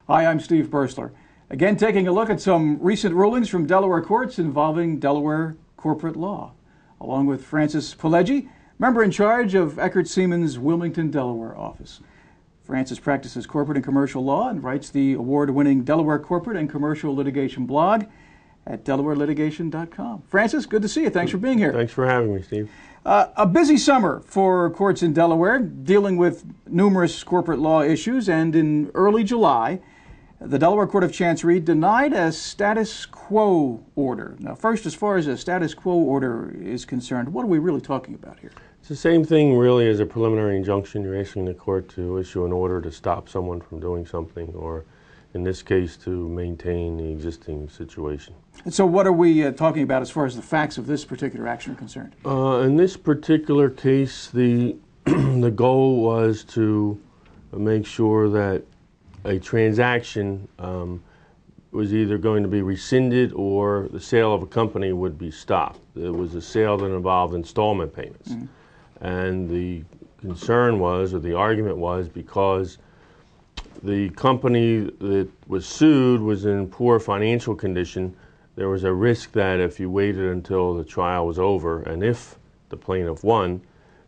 Hi, I'm Steve Bursler. Again, taking a look at some recent rulings from Delaware courts involving Delaware corporate law, along with Francis Pileggi, member in charge of Eckert Siemens' Wilmington, Delaware office. Francis practices corporate and commercial law and writes the award-winning Delaware Corporate and Commercial Litigation blog at delawarelitigation.com. Francis, good to see you. Thanks for being here. Thanks for having me, Steve. A busy summer for courts in Delaware, dealing with numerous corporate law issues, and in early July, the Delaware Court of Chancery denied a status quo order. Now, first, as far as a status quo order is concerned, what are we really talking about here? It's the same thing, really, as a preliminary injunction. You're asking the court to issue an order to stop someone from doing something, or in this case, to maintain the existing situation. And so what are we talking about as far as the facts of this particular action are concerned? In this particular case, the the goal was to make sure that a transaction was either going to be rescinded or the sale of a company would be stopped. It was a sale that involved installment payments. And the concern was, or the argument was, because the company that was sued was in poor financial condition, there was a risk that if you waited until the trial was over, and if the plaintiff won,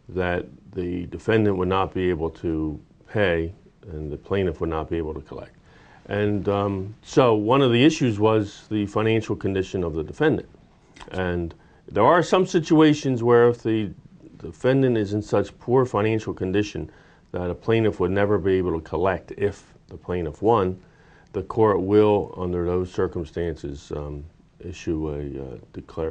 that the defendant would not be able to pay and the plaintiff would not be able to collect. And so one of the issues was the financial condition of the defendant. And there are some situations where if the defendant is in such poor financial condition that a plaintiff would never be able to collect if the plaintiff won, the court will, under those circumstances, issue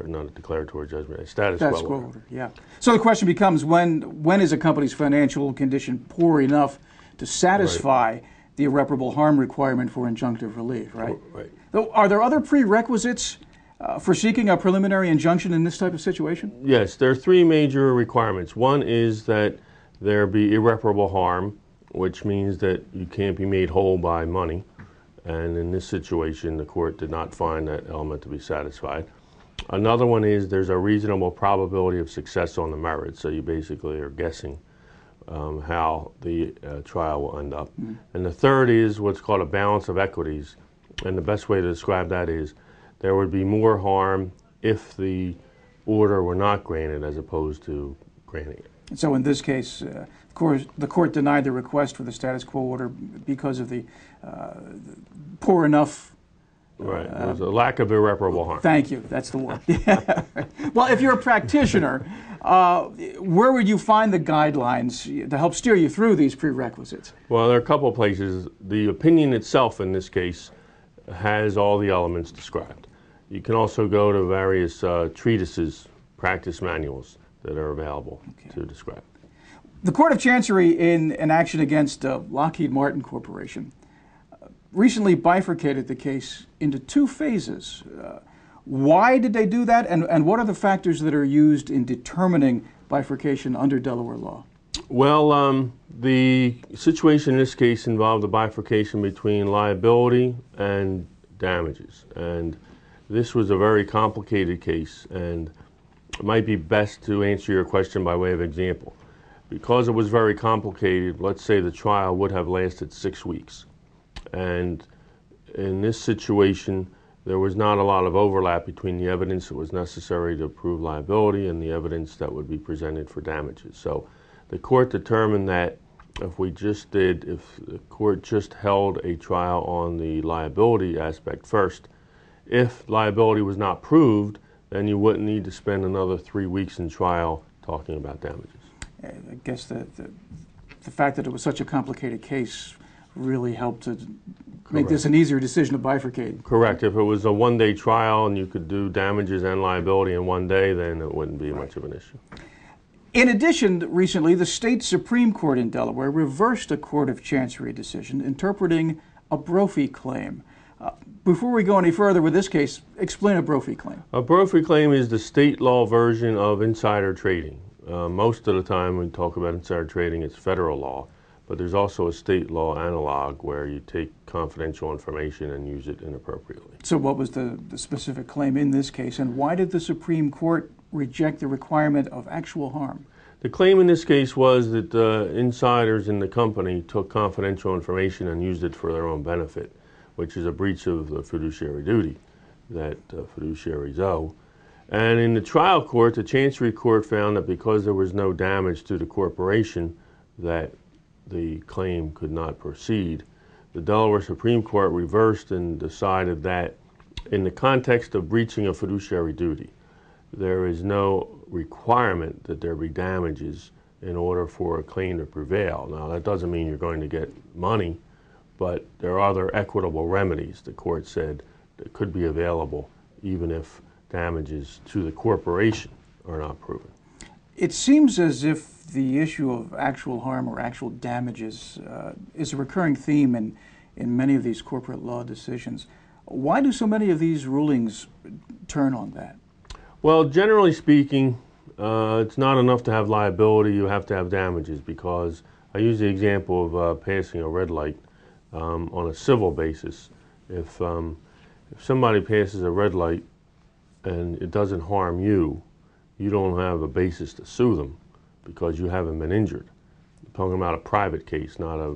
not a declaratory judgment, a status quo order. Yeah. So the question becomes, when is a company's financial condition poor enough to satisfy the irreparable harm requirement for injunctive relief, right? Right. Are there other prerequisites for seeking a preliminary injunction in this type of situation? Yes, there are three major requirements. One is that there be irreparable harm, which means that you can't be made whole by money. And in this situation, the court did not find that element to be satisfied. Another one is there's a reasonable probability of success on the merits, so you basically are guessing how the trial will end up. And the third is what's called a balance of equities. And the best way to describe that is there would be more harm if the order were not granted as opposed to granting it. And so in this case, of course, the court denied the request for the status quo order because of the poor enough. Right. There's a lack of irreparable harm. Thank you. That's the word. Yeah. Well, if you're a practitioner, where would you find the guidelines to help steer you through these prerequisites? Well, there are a couple of places. The opinion itself in this case has all the elements described. You can also go to various treatises, practice manuals that are available to describe. The Court of Chancery, in an action against Lockheed Martin Corporation, recently bifurcated the case into two phases. Why did they do that, and what are the factors that are used in determining bifurcation under Delaware law? Well, the situation in this case involved a bifurcation between liability and damages. And this was a very complicated case, and it might be best to answer your question by way of example. Because it was very complicated, let's say the trial would have lasted 6 weeks. And in this situation, there was not a lot of overlap between the evidence that was necessary to prove liability and the evidence that would be presented for damages. So the court determined that if the court just held a trial on the liability aspect first, if liability was not proved, then you wouldn't need to spend another 3 weeks in trial talking about damages. I guess the fact that it was such a complicated case really helped to make this an easier decision to bifurcate. Correct. If it was a one-day trial and you could do damages and liability in one day, then it wouldn't be much of an issue. In addition, recently, the state Supreme Court in Delaware reversed a Court of Chancery decision interpreting a Brophy claim. Before we go any further with this case, explain a brophy claim. A brophy claim is the state law version of insider trading. Most of the time when we talk about insider trading, it's federal law, but there's also a state law analog where you take confidential information and use it inappropriately. So what was the specific claim in this case, and why did the Supreme Court reject the requirement of actual harm? The claim in this case was that insiders in the company took confidential information and used it for their own benefit, which is a breach of the fiduciary duty that fiduciaries owe. And in the trial court, the Chancery Court found that because there was no damage to the corporation, that the claim could not proceed. The Delaware Supreme Court reversed and decided that in the context of breaching a fiduciary duty, there is no requirement that there be damages in order for a claim to prevail. Now, that doesn't mean you're going to get money, but there are other equitable remedies, the court said, that could be available even if damages to the corporation are not proven. It seems as if the issue of actual harm or actual damages is a recurring theme in many of these corporate law decisions. Why do so many of these rulings turn on that? Well, generally speaking, it's not enough to have liability, you have to have damages, because I use the example of passing a red light on a civil basis. If somebody passes a red light and it doesn't harm you, you don't have a basis to sue them because you haven't been injured. I'm talking about a private case, not a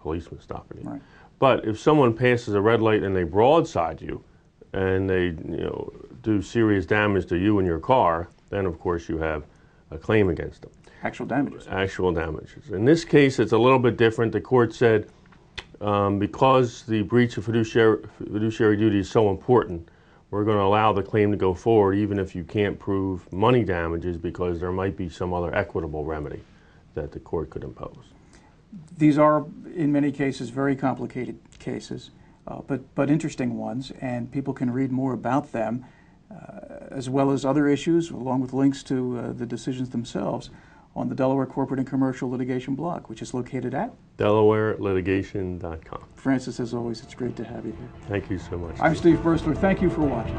policeman stopping you. Right. But if someone passes a red light and they broadside you and they do serious damage to you and your car, then of course you have a claim against them. Actual damages. Actual damages. In this case, it's a little bit different. The court said because the breach of fiduciary duty is so important, we're going to allow the claim to go forward even if you can't prove money damages, because there might be some other equitable remedy that the court could impose. These are, in many cases, very complicated cases, but interesting ones, and people can read more about them, as well as other issues, along with links to the decisions themselves, on the Delaware Corporate and Commercial Litigation blog, which is located at DelawareLitigation.com. Francis, as always, it's great to have you here. Thank you so much. I'm Steve Bursler. Thank you for watching.